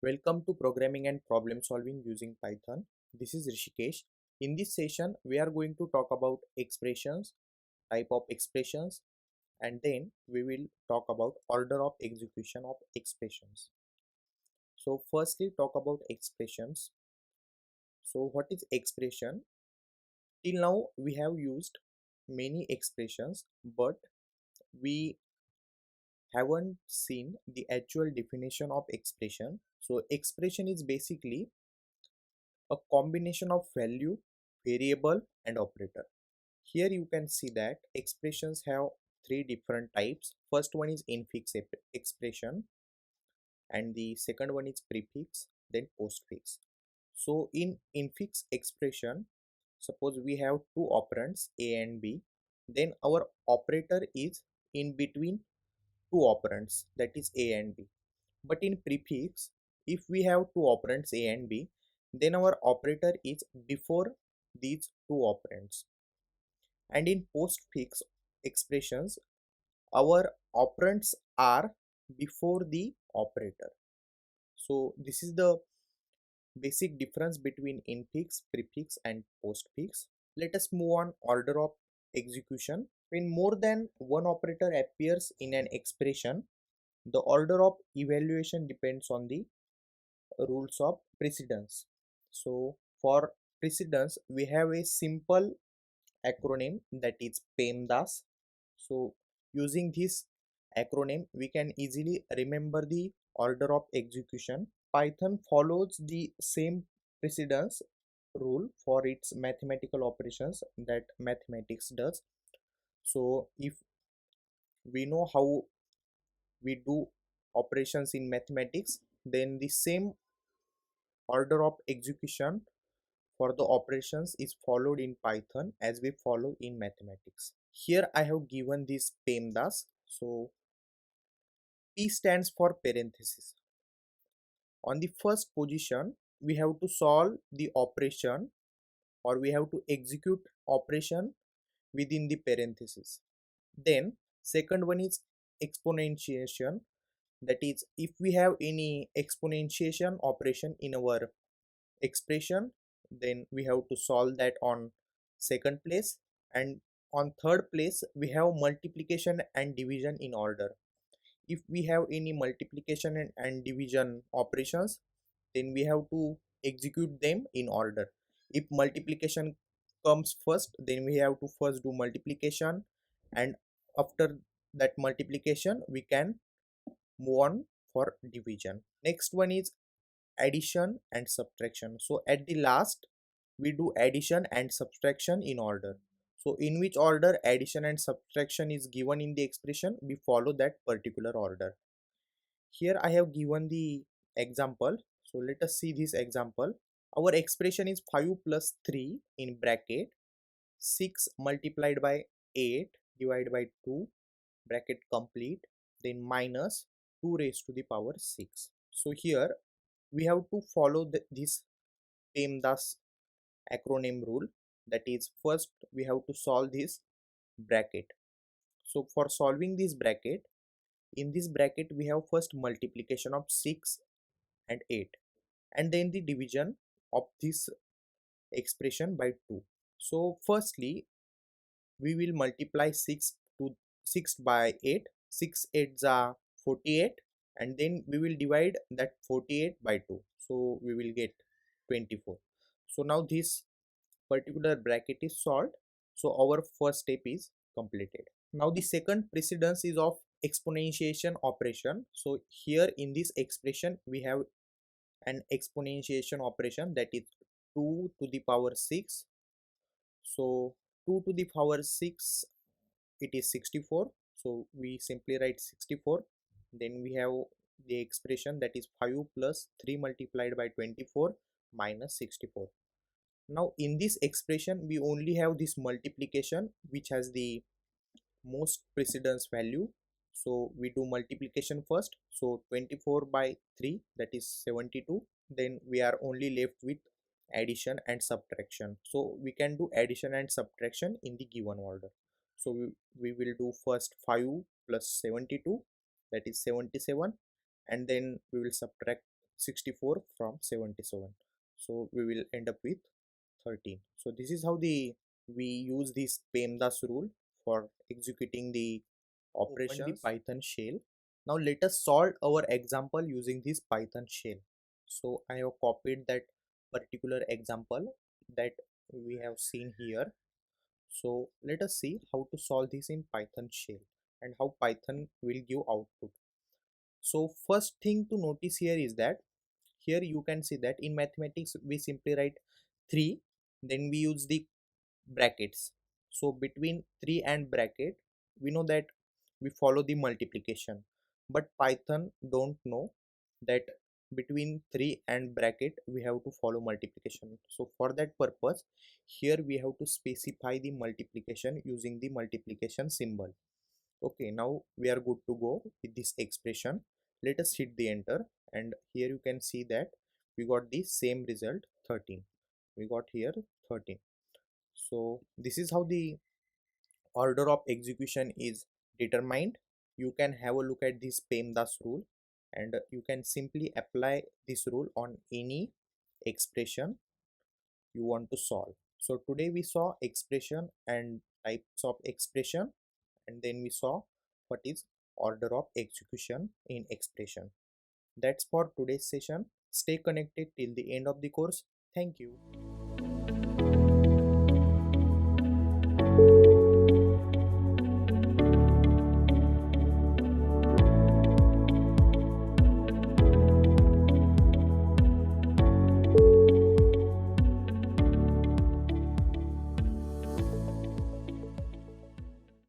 Welcome to Programming and Problem Solving using Python. This is Rishikesh. In this session, we are going to talk about expressions, type of expressions, and then we will talk about order of execution of expressions. So firstly, talk about expressions. So what is expression? Till now, we have used many expressions, but we haven't seen the actual definition of expression. So expression is basically a combination of value, variable, and operator. Here you can see that expressions have three different types. First one is infix expression, and the second one is prefix, then postfix. So in infix expression, suppose we have two operands a and b, then our operator is in between two operands, that is a and b. But in prefix, if we have two operands a and b, then our operator is before these two operands. And in postfix expressions, our operands are before the operator. So this is the basic difference between infix, prefix, and postfix. Let us move on order of execution. When more than one operator appears in an expression, the order of evaluation depends on the rules of precedence. So for precedence, we have a simple acronym, that is PEMDAS. So using this acronym, we can easily remember the order of execution. Python follows the same precedence rule for its mathematical operations that mathematics does. So if we know how we do operations in mathematics, then the same order of execution for the operations is followed in Python as we follow in mathematics. Here I have given this PEMDAS. So P stands for parenthesis. On the first position, we have to solve the operation, or we have to execute operation within the parenthesis. Then second one is exponentiation, that is if we have any exponentiation operation in our expression, then we have to solve that on second place. And on third place, we have multiplication and division in order. If we have any multiplication and division operations, then we have to execute them in order. If multiplication comes first, then we have to first do multiplication, and after that multiplication we can move on for division. Next one is addition and subtraction. So at the last, we do addition and subtraction in order. So in which order addition and subtraction is given in the expression, we follow that particular order. Here I have given the example. So let us see this example. Our expression is 5 plus 3 in bracket 6 multiplied by 8 divided by 2 bracket complete, then minus 2 raised to the power 6. So here we have to follow this PEMDAS acronym rule, that is first we have to solve this bracket. So for solving this bracket, in this bracket we have first multiplication of 6 and 8, and then the division of this expression by 2. So firstly we will multiply 6 by 8. 6 8s are 48, and then we will divide that 48 by 2, so we will get 24. So now this particular bracket is solved, so our first step is completed. Now the second precedence is of exponentiation operation. So here in this expression we have an exponentiation operation, that is 2 to the power 6. So 2 to the power 6, it is 64, so we simply write 64. Then we have the expression, that is 5 plus 3 multiplied by 24 minus 64. Now in this expression we only have this multiplication which has the most precedence value, so we do multiplication first. So 24 by 3, that is 72. Then we are only left with addition and subtraction, so we can do addition and subtraction in the given order. So we will do first 5 plus 72, that is 77, and then we will subtract 64 from 77. So we will end up with 13. So this is how we use this PEMDAS rule for executing the operations. Open the Python shell. Now let us solve our example using this Python shell. So I have copied that particular example that we have seen here. So let us see how to solve this in Python shell and how Python will give output. So first thing to notice here is that here you can see that in mathematics we simply write 3, then we use the brackets. So between 3 and bracket we know that we follow the multiplication, but Python don't know that between 3 and bracket we have to follow multiplication. So for that purpose here we have to specify the multiplication using the multiplication symbol. Okay, now we are good to go with this expression. Let us hit the enter, and here you can see that we got the same result 13. We got here 13. So this is how the order of execution is determined. You can have a look at this PEMDAS rule, and you can simply apply this rule on any expression you want to solve. So today we saw expression and types of expression, and then we saw what is order of execution in expression. That's for today's session. Stay connected till the end of the course. Thank you.